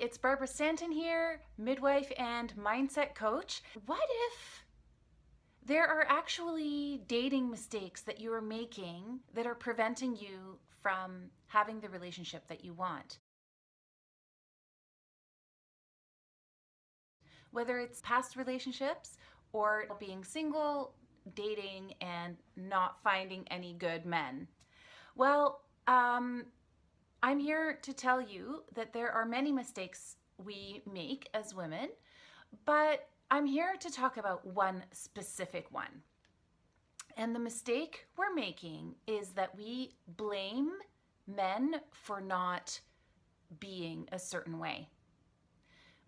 it's Barbara Stanton here, midwife and mindset coach. What if there are actually dating mistakes that you are making that are preventing you from having the relationship that you want? Whether it's past relationships or being single, dating, and not finding any good men. Well, I'm here to tell you that there are many mistakes we make as women, but I'm here to talk about one specific one. And the mistake we're making is that we blame men for not being a certain way.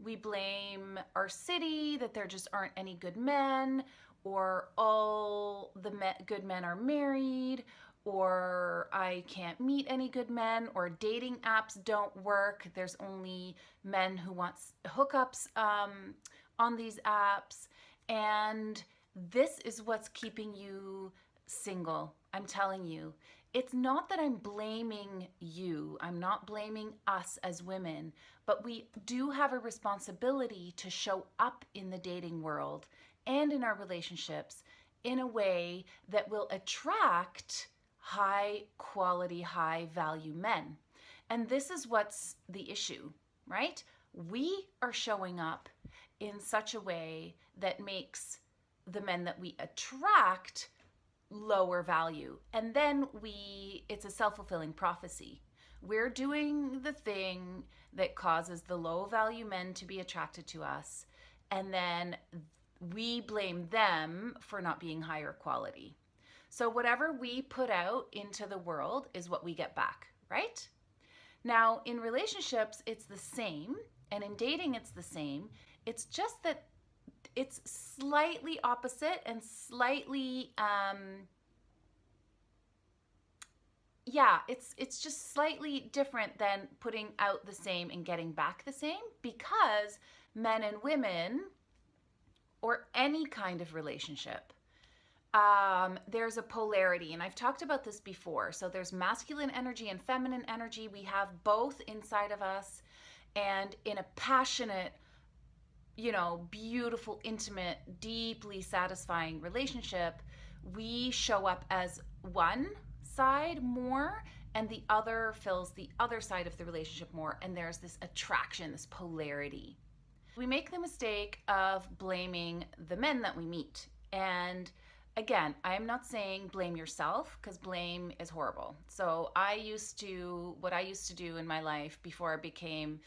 We blame our city that there just aren't any good men, or all the good men are married, or I can't meet any good men, or dating apps don't work. There's only men who want hookups on these apps. And this is what's keeping you single. I'm telling you. It's not that I'm blaming you. I'm not blaming us as women, but we do have a responsibility to show up in the dating world and in our relationships in a way that will attract high quality, high value men. And this is what's the issue, right? We are showing up in such a way that makes the men that we attract lower value. And then it's a self-fulfilling prophecy. We're doing the thing that causes the low value men to be attracted to us, and then we blame them for not being higher quality. So whatever we put out into the world is what we get back, right? Now, in relationships, it's the same, and in dating, it's the same. It's just that it's slightly opposite and slightly, it's just slightly different than putting out the same and getting back the same, because men and women, or any kind of relationship, there's a polarity, and I've talked about this before. So there's masculine energy and feminine energy. We have both inside of us, and in a passionate, beautiful, intimate, deeply satisfying relationship, we show up as one side more, and the other fills the other side of the relationship more, and there's this attraction, this polarity. We make the mistake of blaming the men that we meet. And again, I am not saying blame yourself, because blame is horrible. So what I used to do in my life before I became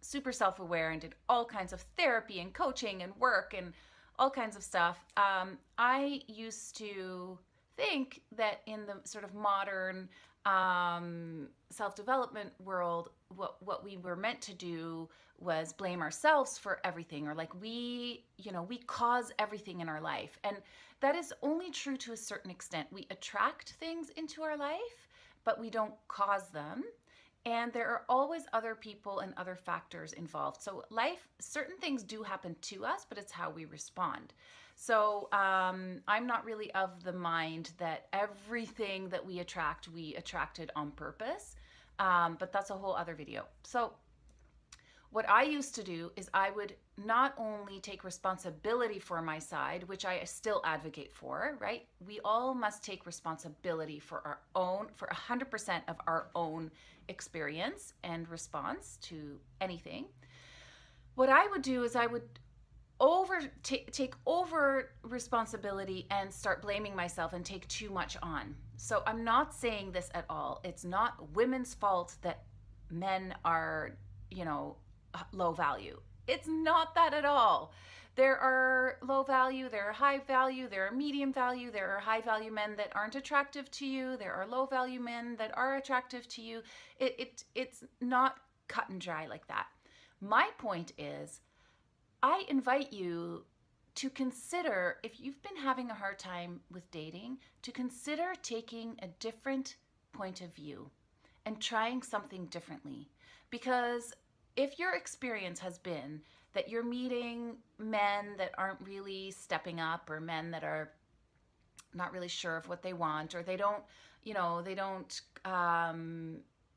super self-aware and did all kinds of therapy and coaching and work and all kinds of stuff, I used to think that in the sort of modern self-development world, what we were meant to do was blame ourselves for everything, or like we cause everything in our life. And that is only true to a certain extent. We attract things into our life, but we don't cause them. And there are always other people and other factors involved. So certain things do happen to us, but it's how we respond. So I'm not really of the mind that everything that we attracted on purpose, but that's a whole other video. So what I used to do is I would not only take responsibility for my side, which I still advocate for, right? We all must take responsibility for 100% of our own experience and response to anything. What I would do is I would take over responsibility and start blaming myself and take too much on. So I'm not saying this at all. It's not women's fault that men are, low value. It's not that at all. There are low value, there are high value, there are medium value, there are high value men that aren't attractive to you, there are low value men that are attractive to you. It's not cut and dry like that. My point is, I invite you to consider, if you've been having a hard time with dating, to consider taking a different point of view and trying something differently. Because if your experience has been that you're meeting men that aren't really stepping up, or men that are not really sure of what they want, or they don't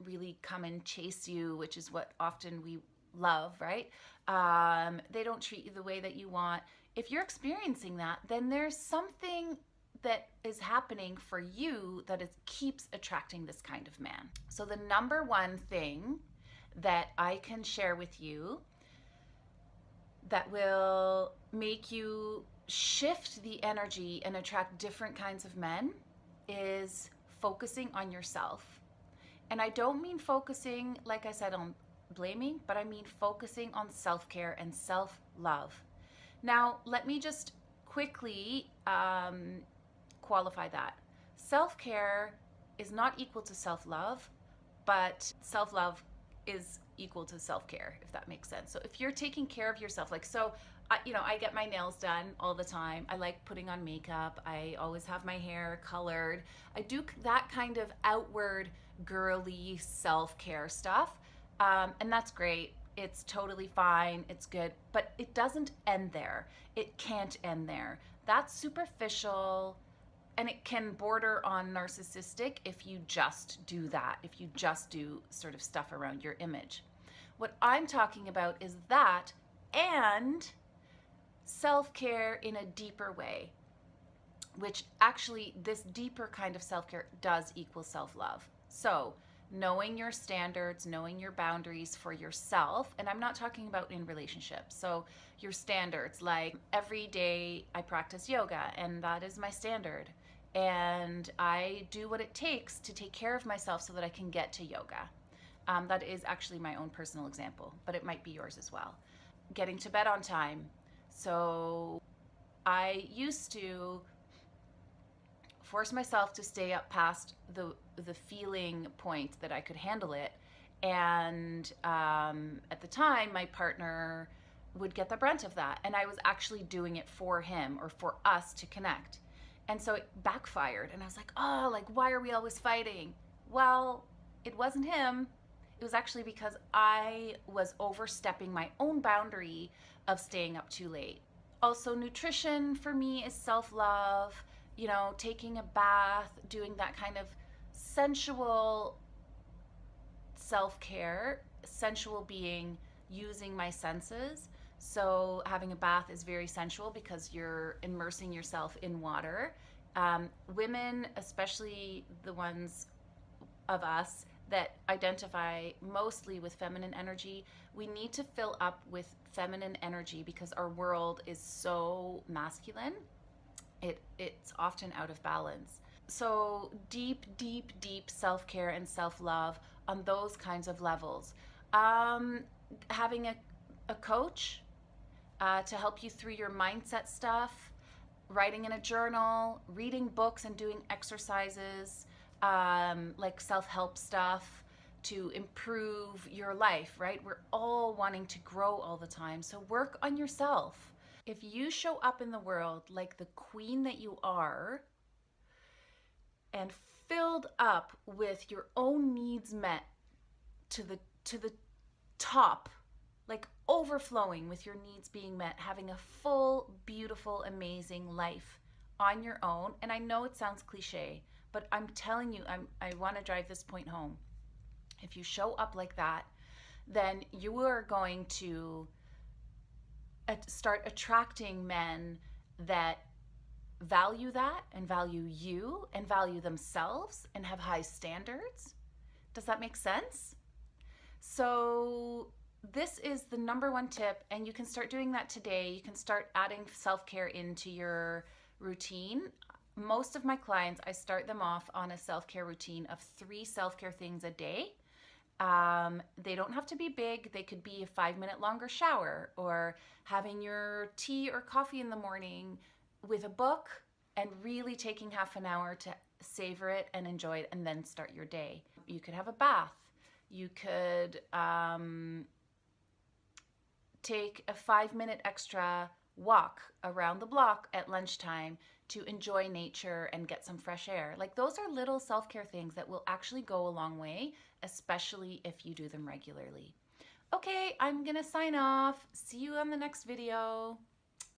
really come and chase you, which is what often we love, right? They don't treat you the way that you want. If you're experiencing that, then there's something that is happening for you that keeps attracting this kind of man. So the number one thing that I can share with you that will make you shift the energy and attract different kinds of men is focusing on yourself. And I don't mean focusing, like I said, on blaming, but I mean focusing on self-care and self-love. Now, let me just quickly qualify that. Self-care is not equal to self-love, but self-love is equal to self-care, if that makes sense. So if you're taking care of yourself, like, so I get my nails done all the time. I like putting on makeup. I always have my hair colored. I do that kind of outward girly self-care stuff. And that's great. It's totally fine. It's good. But it doesn't end there. It can't end there. That's superficial, and it can border on narcissistic if you just do that, if you just do sort of stuff around your image. What I'm talking about is that and self-care in a deeper way, which actually this deeper kind of self-care does equal self-love. So knowing your standards, knowing your boundaries for yourself, and I'm not talking about in relationships. So your standards, like every day I practice yoga and that is my standard. And I do what it takes to take care of myself so that I can get to yoga. That is actually my own personal example, but it might be yours as well. Getting to bed on time. So I used to force myself to stay up past the feeling point that I could handle it. And at the time, my partner would get the brunt of that. And I was actually doing it for him or for us to connect. And so it backfired. And I was like, oh, like, why are we always fighting? Well, it wasn't him. It was actually because I was overstepping my own boundary of staying up too late. Also, nutrition for me is self-love, taking a bath, doing that kind of sensual self-care, sensual being using my senses. So having a bath is very sensual because you're immersing yourself in water. Women, especially the ones of us that identify mostly with feminine energy, we need to fill up with feminine energy because our world is so masculine. It's often out of balance. So deep, deep, deep self-care and self-love on those kinds of levels. Having a coach to help you through your mindset stuff, writing in a journal, reading books and doing exercises, like self-help stuff to improve your life, right? We're all wanting to grow all the time. So work on yourself. If you show up in the world like the queen that you are and filled up with your own needs met to the top, like overflowing with your needs being met, having a full, beautiful, amazing life on your own. And I know it sounds cliche, but I'm telling you, I want to drive this point home. If you show up like that, then you are going to start attracting men that value that and value you and value themselves and have high standards. Does that make sense? So this is the number one tip, and you can start doing that today. You can start adding self-care into your routine. Most of my clients, I start them off on a self-care routine of 3 self-care things a day. They don't have to be big. They could be a 5-minute longer shower or having your tea or coffee in the morning with a book and really taking half an hour to savor it and enjoy it and then start your day. You could have a bath. You could take a 5-minute extra walk around the block at lunchtime to enjoy nature and get some fresh air. Like, those are little self-care things that will actually go a long way, especially if you do them regularly. Okay, I'm gonna sign off. See you on the next video.